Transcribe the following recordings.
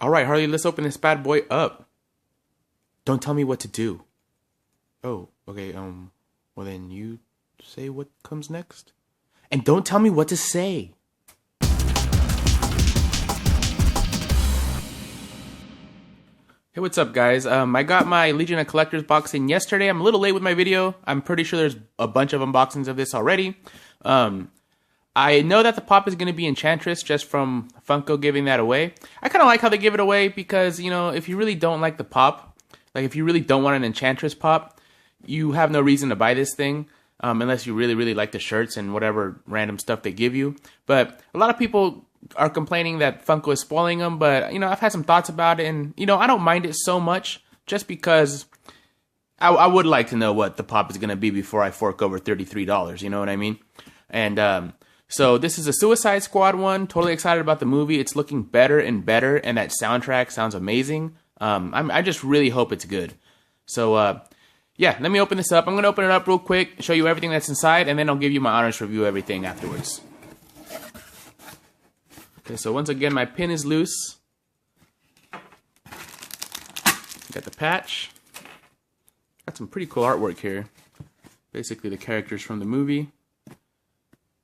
Alright, Harley, let's open this bad boy up. Don't tell me what to do. Oh, okay, well then you say what comes next. And don't tell me what to say. Hey, what's up, guys? I got my Legion of Collectors box in yesterday. I'm a little late with my video. I'm pretty sure there's a bunch of unboxings of this already. I know that the pop is going to be Enchantress just from Funko giving that away. I kind of like how they give it away because, you know, if you really don't like the pop, like if you really don't want an Enchantress pop, you have no reason to buy this thing unless you really, really like the shirts and whatever random stuff they give you. But a lot of people are complaining that Funko is spoiling them, but, you know, I've had some thoughts about it, and, you know, I don't mind it so much just because I would like to know what the pop is going to be before I fork over $33, you know what I mean? And, so this is a Suicide Squad one. Totally excited about the movie. It's looking better and better, and that soundtrack sounds amazing. I just really hope it's good. So, yeah, let me open this up. I'm going to open it up real quick, show you everything that's inside, and then I'll give you my honest review of everything afterwards. Okay, so once again, my pin is loose. Got the patch. Got some pretty cool artwork here. Basically the characters from the movie.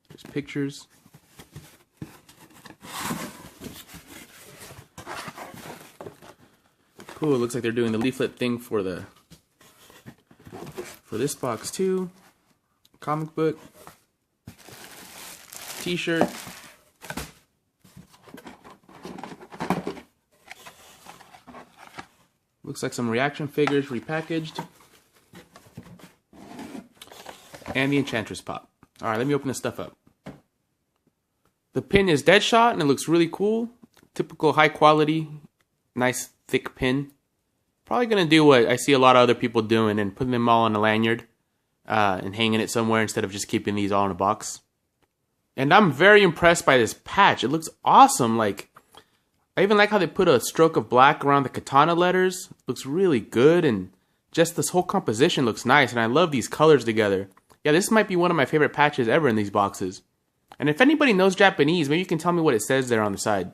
There's pictures. Cool, it looks like they're doing the leaflet thing for this box too. Comic book. T-shirt. Looks like some reaction figures repackaged. And the Enchantress pop. Alright, let me open this stuff up. The pin is Deadshot and it looks really cool. Typical high quality, nice thick pin. Probably going to do what I see a lot of other people doing and putting them all on a lanyard and hanging it somewhere instead of just keeping these all in a box. And I'm very impressed by this patch. It looks awesome. Like, I even like how they put a stroke of black around the katana letters. Looks really good, and just this whole composition looks nice, and I love these colors together. Yeah, this might be one of my favorite patches ever in these boxes. And if anybody knows Japanese, maybe you can tell me what it says there on the side.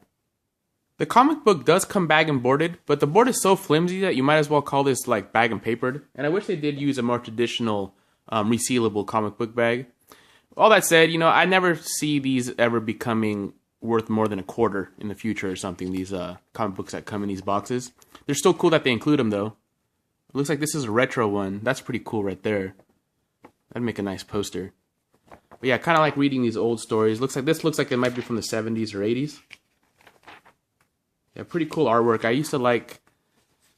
The comic book does come bag and boarded, but the board is so flimsy that you might as well call this like bag and papered. And I wish they did use a more traditional resealable comic book bag. All that said, you know, I never see these ever becoming worth more than $0.25 in the future or something, these comic books that come in these boxes. They're still cool that they include them though. It looks like this is a retro one. That's pretty cool right there. That'd make a nice poster. But yeah, I kind of like reading these old stories. This looks like it might be from the 70s or 80s. Yeah, pretty cool artwork. I used to like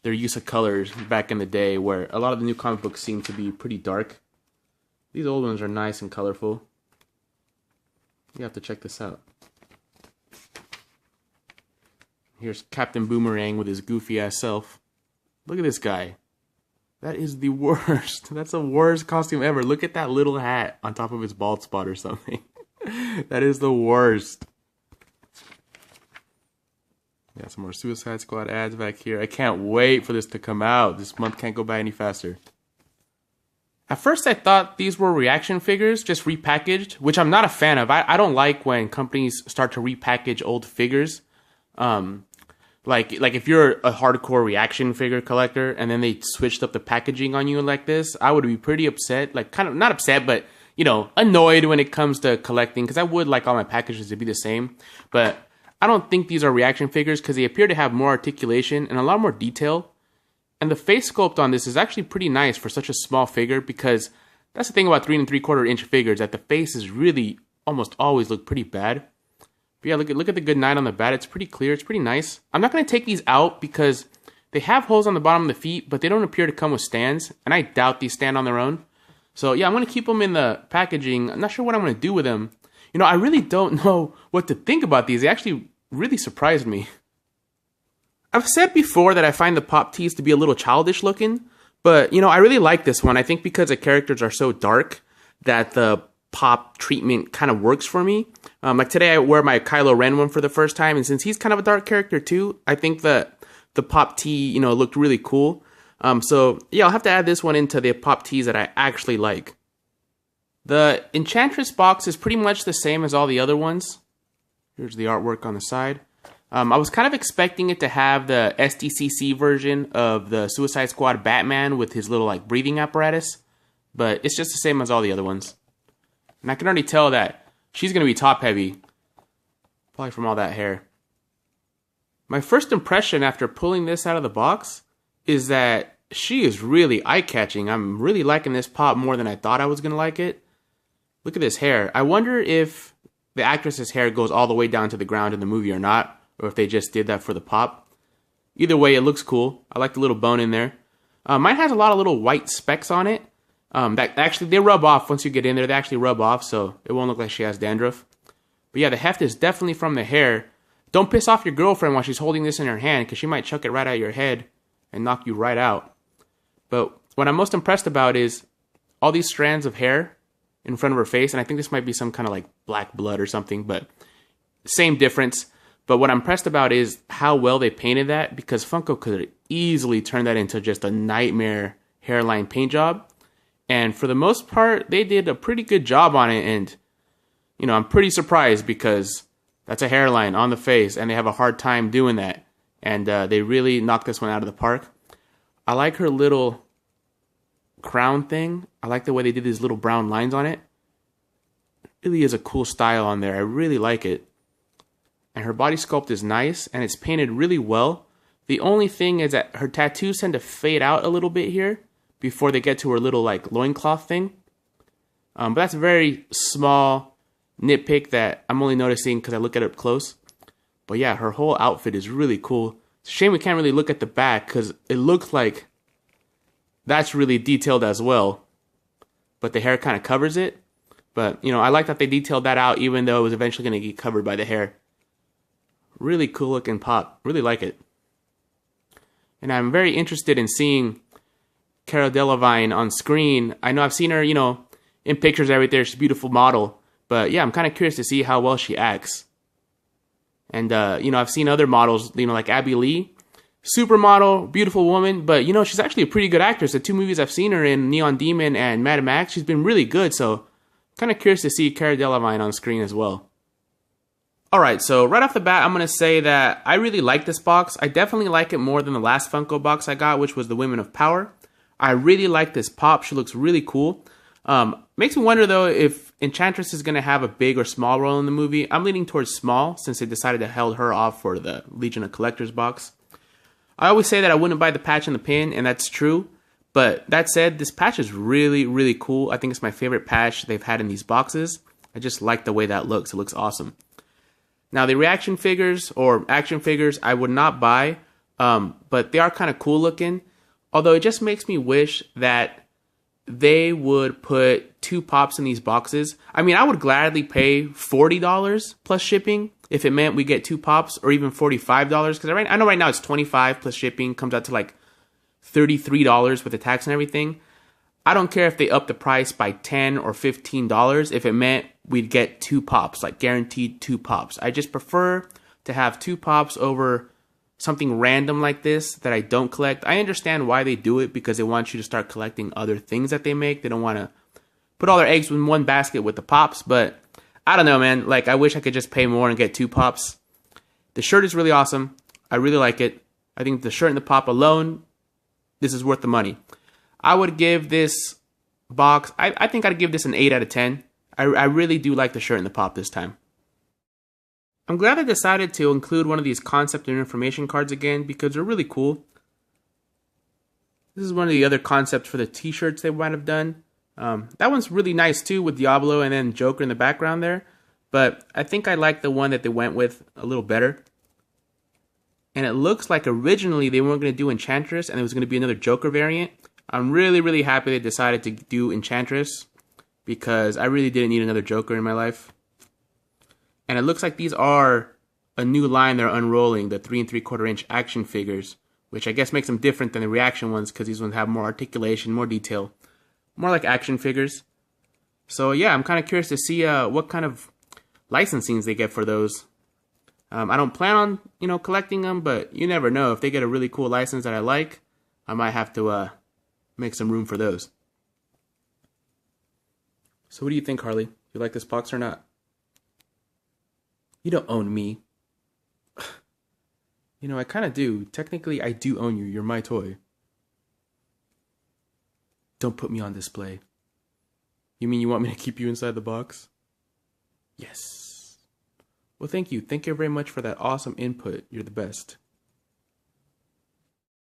their use of colors back in the day where a lot of the new comic books seem to be pretty dark. These old ones are nice and colorful. You have to check this out. Here's Captain Boomerang with his goofy ass self. Look at this guy. That is the worst. That's the worst costume ever. Look at that little hat on top of his bald spot or something. That is the worst. Got some more Suicide Squad ads back here. I can't wait for this to come out. This month can't go by any faster. At first I thought these were reaction figures, just repackaged, which I'm not a fan of. I don't like when companies start to repackage old figures. Like if you're a hardcore reaction figure collector and then they switched up the packaging on you like this, I would be pretty upset. Like, kind of not upset, but, you know, annoyed when it comes to collecting, because I would like all my packages to be the same. But I don't think these are reaction figures because they appear to have more articulation and a lot more detail. And the face sculpt on this is actually pretty nice for such a small figure, because that's the thing about 3 3/4 inch figures, that the faces really almost always look pretty bad. But yeah, look at the good night on the bat. It's pretty clear. It's pretty nice. I'm not going to take these out because they have holes on the bottom of the feet, but they don't appear to come with stands, and I doubt these stand on their own. So yeah, I'm going to keep them in the packaging. I'm not sure what I'm going to do with them. You know, I really don't know what to think about these. They actually really surprised me. I've said before that I find the pop tees to be a little childish looking, but, you know, I really like this one. I think because the characters are so dark that the pop treatment kind of works for me. Like today I wear my Kylo Ren one for the first time, and since he's kind of a dark character too, I think that the pop tee, you know, looked really cool. So yeah, I'll have to add this one into the pop tees that I actually like. The Enchantress box is pretty much the same as all the other ones. Here's the artwork on the side. I was kind of expecting it to have the SDCC version of the Suicide Squad Batman with his little like breathing apparatus, but it's just the same as all the other ones. And I can already tell that she's going to be top heavy, probably from all that hair. My first impression after pulling this out of the box is that she is really eye-catching. I'm really liking this pop more than I thought I was going to like it. Look at this hair. I wonder if the actress's hair goes all the way down to the ground in the movie or not, or if they just did that for the pop. Either way, it looks cool. I like the little bone in there. Mine has a lot of little white specks on it. That actually, they rub off once you get in there. They actually rub off, so it won't look like she has dandruff. But yeah, the heft is definitely from the hair. Don't piss off your girlfriend while she's holding this in her hand, because she might chuck it right at your head and knock you right out. But what I'm most impressed about is all these strands of hair in front of her face, and I think this might be some kind of like black blood or something, but same difference. But what I'm impressed about is how well they painted that, because Funko could easily turn that into just a nightmare hairline paint job. And for the most part, they did a pretty good job on it. And, you know, I'm pretty surprised because that's a hairline on the face and they have a hard time doing that. And they really knocked this one out of the park. I like her little crown thing. I like the way they did these little brown lines on it. It really is a cool style on there. I really like it. And her body sculpt is nice, and it's painted really well. The only thing is that her tattoos tend to fade out a little bit here before they get to her little like loincloth thing. But that's a very small nitpick that I'm only noticing because I look at it up close. But yeah, her whole outfit is really cool. It's a shame we can't really look at the back because it looks like that's really detailed as well. But the hair kind of covers it. But, you know, I like that they detailed that out even though it was eventually going to get covered by the hair. Really cool looking pop. Really like it. And I'm very interested in seeing Cara Delevingne on screen. I know I've seen her, you know, in pictures everything. She's a beautiful model. But yeah, I'm kind of curious to see how well she acts. And, you know, I've seen other models, you know, like Abby Lee. Supermodel, beautiful woman. But, you know, she's actually a pretty good actress. The two movies I've seen her in, Neon Demon and Mad Max, she's been really good. So, kind of curious to see Cara Delevingne on screen as well. Alright, so right off the bat, I'm going to say that I really like this box. I definitely like it more than the last Funko box I got, which was the Women of Power. I really like this pop. She looks really cool. Makes me wonder, though, if Enchantress is going to have a big or small role in the movie. I'm leaning towards small, since they decided to hold her off for the Legion of Collectors box. I always say that I wouldn't buy the patch and the pin, and that's true. But that said, this patch is really, really cool. I think it's my favorite patch they've had in these boxes. I just like the way that looks. It looks awesome. Now, the reaction figures or action figures I would not buy, but they are kind of cool looking. Although it just makes me wish that they would put 2 pops in these boxes. I mean, I would gladly pay $40 plus shipping if it meant we get 2 pops, or even $45. Because I know right now it's $25 plus shipping, comes out to like $33 with the tax and everything. I don't care if they up the price by $10 or $15 if it meant we'd get 2 pops, like guaranteed 2 pops. I just prefer to have 2 pops over something random like this that I don't collect. I understand why they do it, because they want you to start collecting other things that they make. They don't want to put all their eggs in one basket with the pops, but I don't know, man. Like, I wish I could just pay more and get 2 pops. The shirt is really awesome. I really like it. I think the shirt and the pop alone, this is worth the money. I would give this box, I think I'd give this an 8 out of 10. I really do like the shirt and the pop this time. I'm glad I decided to include one of these concept and information cards again, because they're really cool. This is one of the other concepts for the t-shirts they might have done. That one's really nice too, with Diablo and then Joker in the background there. But I think I like the one that they went with a little better. And it looks like originally they weren't going to do Enchantress and it was going to be another Joker variant. I'm really, really happy they decided to do Enchantress, because I really didn't need another Joker in my life. And it looks like these are a new line they're unrolling, the 3 3/4 inch action figures, which I guess makes them different than the reaction ones, because these ones have more articulation, more detail, more like action figures. So yeah, I'm kind of curious to see what kind of licensings they get for those. I don't plan on, you know, collecting them, but you never know. If they get a really cool license that I like, I might have to make some room for those. So what do you think, Harley? You like this box or not? You don't own me. You know, I kind of do. Technically, I do own you. You're my toy. Don't put me on display. You mean you want me to keep you inside the box? Yes. Well, thank you. Thank you very much for that awesome input. You're the best.